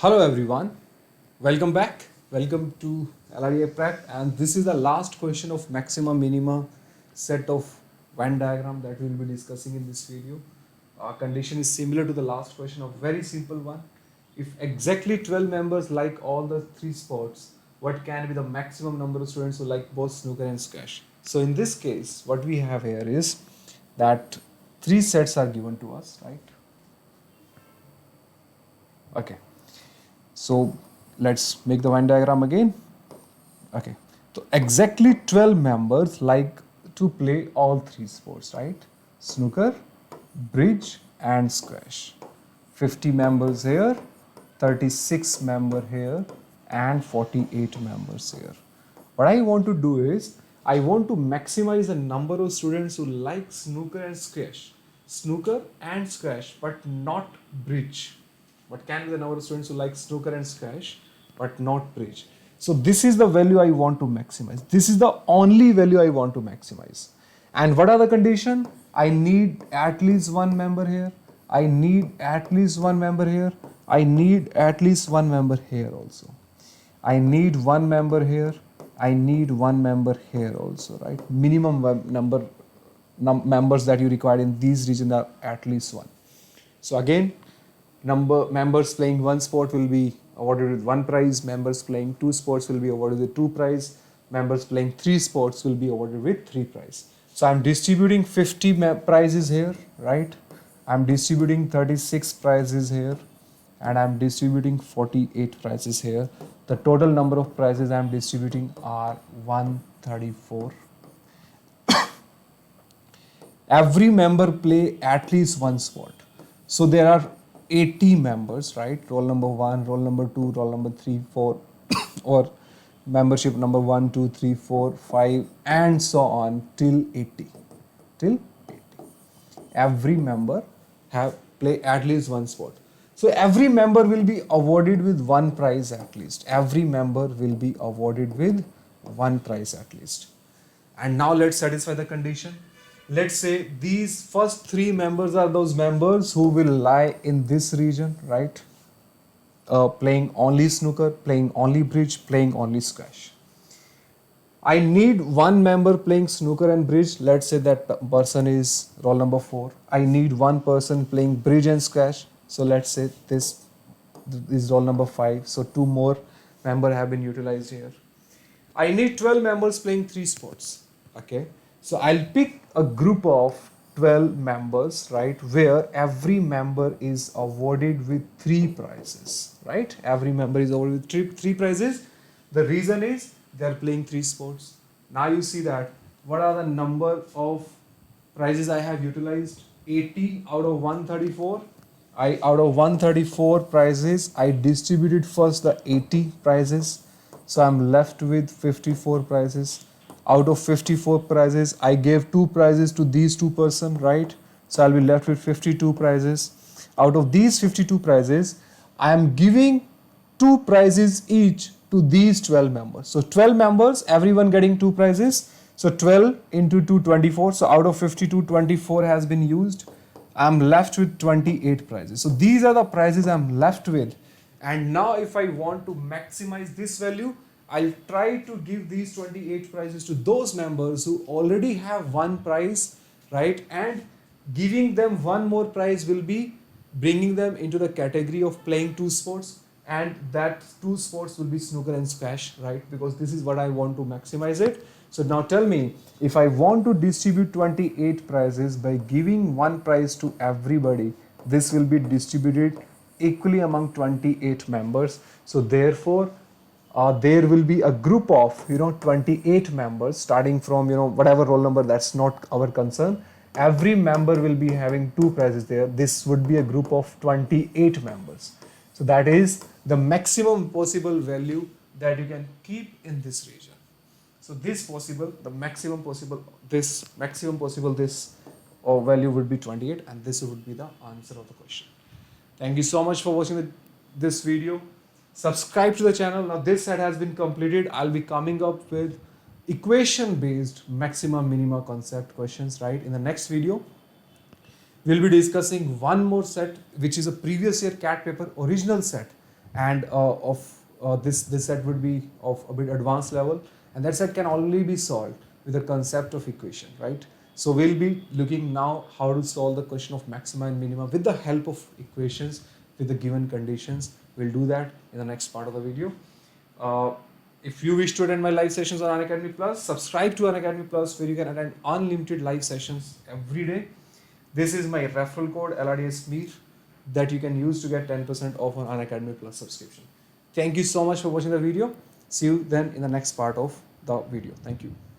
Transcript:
Hello everyone, welcome back. Welcome to LRA Prep, and this is the last question of maxima minima set of Venn diagram that we will be discussing in this video. Our condition is similar to the last question, a very simple one. If exactly 12 members like all the three sports, what can be the maximum number of students who like both snooker and squash? So in this case, what we have here is that three sets are given to us, right? Okay. So let's make the Venn diagram again. Okay. So exactly 12 members like to play all three sports, right? Snooker, bridge and squash. 50 members here, 36 member here and 48 members here. What I want to do is I want to maximize the number of students who like snooker and squash. Snooker and squash but not bridge. What can be the number of students who like snooker and squash but not bridge? So this is the value I want to maximize. This is the only value I want to maximize. And what are the condition? I need at least one member here. I need at least one member here. I need at least one member here also. I need one member here. I need one member here also, right? Minimum members that you require in these regions are at least one. So again, members playing one sport will be awarded with one prize. Members playing two sports will be awarded with two prize. Members playing three sports will be awarded with three prize. So I'm distributing 50 prizes here, right? I'm distributing 36 prizes here and I'm distributing 48 prizes here. The total number of prizes I'm distributing are 134. Every member play at least one sport. So there are 80 members, right? Roll number 1, roll number 2, roll number 3, 4 or membership number 1, 2, 3, 4, 5 and so on till 80. Till 80. Every member have play at least one sport. So every member will be awarded with one prize at least. Every member will be awarded with one prize at least. And now let's satisfy the condition. Let's say these first three members are those members who will lie in this region, right? Playing only snooker, playing only bridge, playing only squash. I need one member playing snooker and bridge. Let's say that person is roll number 4. I need one person playing bridge and squash. So let's say this is roll number 5. So two more members have been utilized here. I need 12 members playing three sports. Okay. So I'll pick a group of 12 members, right, where every member is awarded with three prizes, right? Every member is awarded with three prizes. The reason is they're playing three sports. Now you see that what are the number of prizes I have utilized? 80 out of 134. Out of 134 prizes, I distributed first the 80 prizes. So I'm left with 54 prizes. Out of 54 prizes, I gave two prizes to these two persons, right? So I'll be left with 52 prizes. Out of these 52 prizes, I am giving two prizes each to these 12 members. So 12 members, everyone getting two prizes. So 12 into 2, 24. So out of 52, 24 has been used. I'm left with 28 prizes. So these are the prizes I'm left with. And now if I want to maximize this value, I'll try to give these 28 prizes to those members who already have one prize, right? And giving them one more prize will be bringing them into the category of playing two sports, and that two sports will be snooker and squash, right? Because this is what I want to maximize it. So now tell me, if I want to distribute 28 prizes by giving one prize to everybody, this will be distributed equally among 28 members. So therefore, there will be a group of 28 members starting from whatever roll number. That's not our concern. Every member will be having two prizes there. This would be a group of 28 members. So that is the maximum possible value that you can keep in this region. So this maximum possible value would be 28, and this would be the answer of the question. Thank you so much for watching this video. Subscribe to the channel. Now this set has been completed. I'll be coming up with equation based maxima minima concept questions, right? In the next video, we'll be discussing one more set, which is a previous year CAT paper original set, and this set would be of a bit advanced level, and that set can only be solved with the concept of equation, right? So we'll be looking now how to solve the question of maxima and minima with the help of equations with the given conditions. We'll do that in the next part of the video. uh, if you wish to attend my live sessions on Unacademy Plus, subscribe to Unacademy Plus, where you can attend unlimited live sessions every day. This is my referral code LRDS Meet that you can use to get 10% off on Unacademy Plus subscription. Thank you so much for watching the video. See you then in the next part of the video. Thank you.